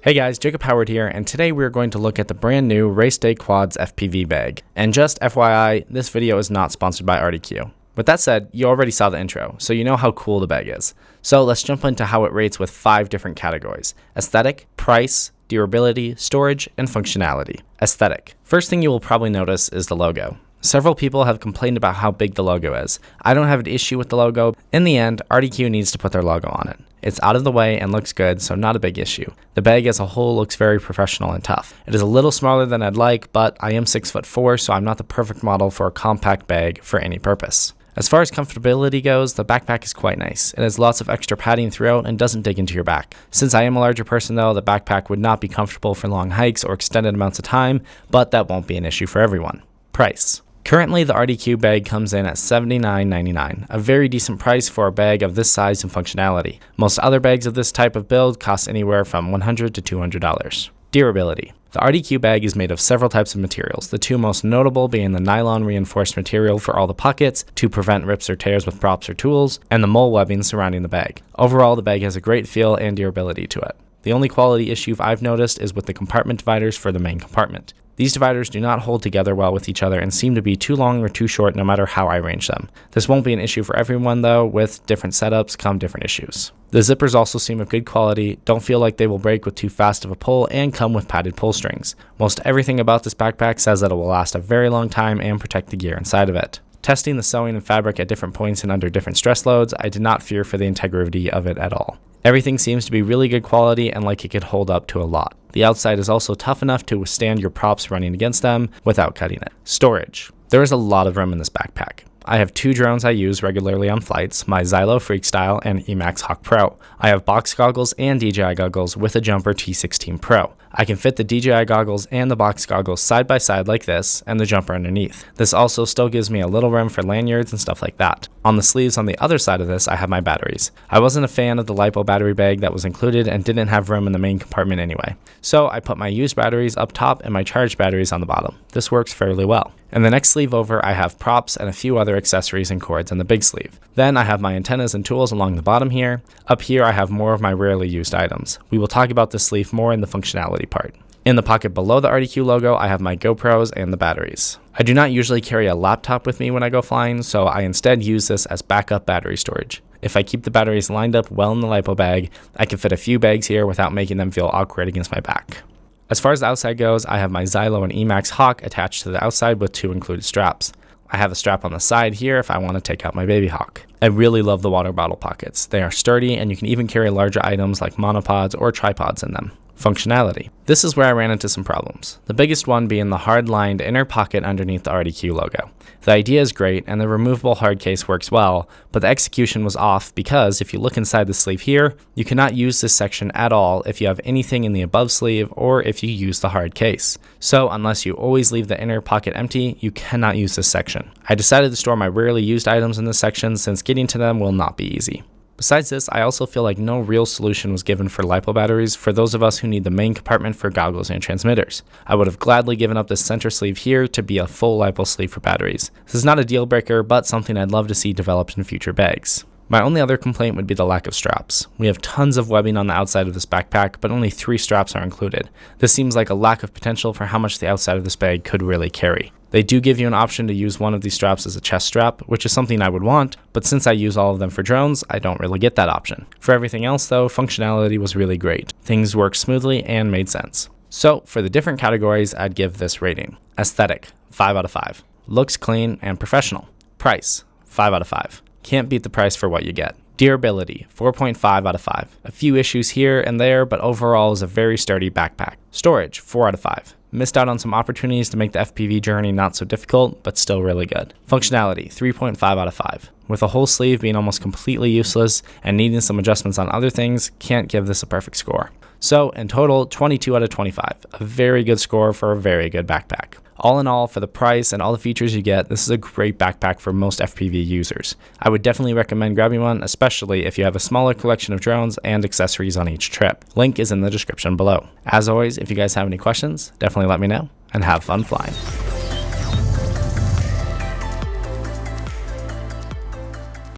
Hey guys, Jacob Howard here, and today we're going to look at the brand new RaceDayQuads FPV bag. And just FYI, this video is not sponsored by RDQ. With that said, you already saw the intro, so you know how cool the bag is. So let's jump into how it rates with 5 different categories: aesthetic, price, durability, storage, and functionality. Aesthetic. First thing you will probably notice is the logo. Several people have complained about how big the logo is. I don't have an issue with the logo. In the end, RDQ needs to put their logo on it. It's out of the way and looks good, so not a big issue. The bag as a whole looks very professional and tough. It is a little smaller than I'd like, but I am 6'4", so I'm not the perfect model for a compact bag for any purpose. As far as comfortability goes, the backpack is quite nice. It has lots of extra padding throughout and doesn't dig into your back. Since I am a larger person though, the backpack would not be comfortable for long hikes or extended amounts of time, but that won't be an issue for everyone. Price. Currently, the RDQ bag comes in at $79.99, a very decent price for a bag of this size and functionality. Most other bags of this type of build cost anywhere from $100 to $200. Durability. The RDQ bag is made of several types of materials, the two most notable being the nylon reinforced material for all the pockets to prevent rips or tears with props or tools, and the mole webbing surrounding the bag. Overall, the bag has a great feel and durability to it. The only quality issue I've noticed is with the compartment dividers for the main compartment. These dividers do not hold together well with each other and seem to be too long or too short no matter how I arrange them. This won't be an issue for everyone though, with different setups come different issues. The zippers also seem of good quality, don't feel like they will break with too fast of a pull, and come with padded pull strings. Most everything about this backpack says that it will last a very long time and protect the gear inside of it. Testing the sewing and fabric at different points and under different stress loads, I did not fear for the integrity of it at all. Everything seems to be really good quality and like it could hold up to a lot. The outside is also tough enough to withstand your props running against them without cutting it. Storage. There is a lot of room in this backpack. I have 2 drones I use regularly on flights, my Xylo Freakstyle and Emax Hawk Pro. I have box goggles and DJI goggles with a Jumper T16 Pro. I can fit the DJI goggles and the box goggles side by side like this, and the jumper underneath. This also still gives me a little room for lanyards and stuff like that. On the sleeves on the other side of this, I have my batteries. I wasn't a fan of the LiPo battery bag that was included and didn't have room in the main compartment anyway. So I put my used batteries up top and my charged batteries on the bottom. This works fairly well. In the next sleeve over, I have props and a few other accessories and cords in the big sleeve. Then I have my antennas and tools along the bottom here. Up here, I have more of my rarely used items. We will talk about this sleeve more in the functionality part. In the pocket below the RDQ logo, I have my GoPros and the batteries. I do not usually carry a laptop with me when I go flying, so I instead use this as backup battery storage. If I keep the batteries lined up well in the LiPo bag, I can fit a few bags here without making them feel awkward against my back. As far as the outside goes, I have my Xylo and Emax Hawk attached to the outside with 2 included straps. I have a strap on the side here if I want to take out my baby hawk. I really love the water bottle pockets. They are sturdy and you can even carry larger items like monopods or tripods in them. Functionality. This is where I ran into some problems. The biggest one being the hard-lined inner pocket underneath the RDQ logo. The idea is great and the removable hard case works well, but the execution was off because if you look inside the sleeve here, you cannot use this section at all if you have anything in the above sleeve or if you use the hard case. So unless you always leave the inner pocket empty, you cannot use this section. I decided to store my rarely used items in this section since getting to them will not be easy. Besides this, I also feel like no real solution was given for LiPo batteries for those of us who need the main compartment for goggles and transmitters. I would have gladly given up this center sleeve here to be a full LiPo sleeve for batteries. This is not a deal breaker, but something I'd love to see developed in future bags. My only other complaint would be the lack of straps. We have tons of webbing on the outside of this backpack, but only 3 straps are included. This seems like a lack of potential for how much the outside of this bag could really carry. They do give you an option to use one of these straps as a chest strap, which is something I would want, but since I use all of them for drones, I don't really get that option. For everything else though, functionality was really great. Things worked smoothly and made sense. So for the different categories, I'd give this rating. Aesthetic, 5 out of 5. Looks clean and professional. Price, 5 out of 5. Can't beat the price for what you get. Durability, 4.5 out of 5. A few issues here and there, but overall is a very sturdy backpack. Storage, 4 out of 5. Missed out on some opportunities to make the FPV journey not so difficult, but still really good. Functionality, 3.5 out of 5. With a whole sleeve being almost completely useless and needing some adjustments on other things, can't give this a perfect score. So in total, 22 out of 25. A very good score for a very good backpack. All in all, for the price and all the features you get, this is a great backpack for most FPV users. I would definitely recommend grabbing one, especially if you have a smaller collection of drones and accessories on each trip. Link is in the description below. As always, if you guys have any questions, definitely let me know, and have fun flying.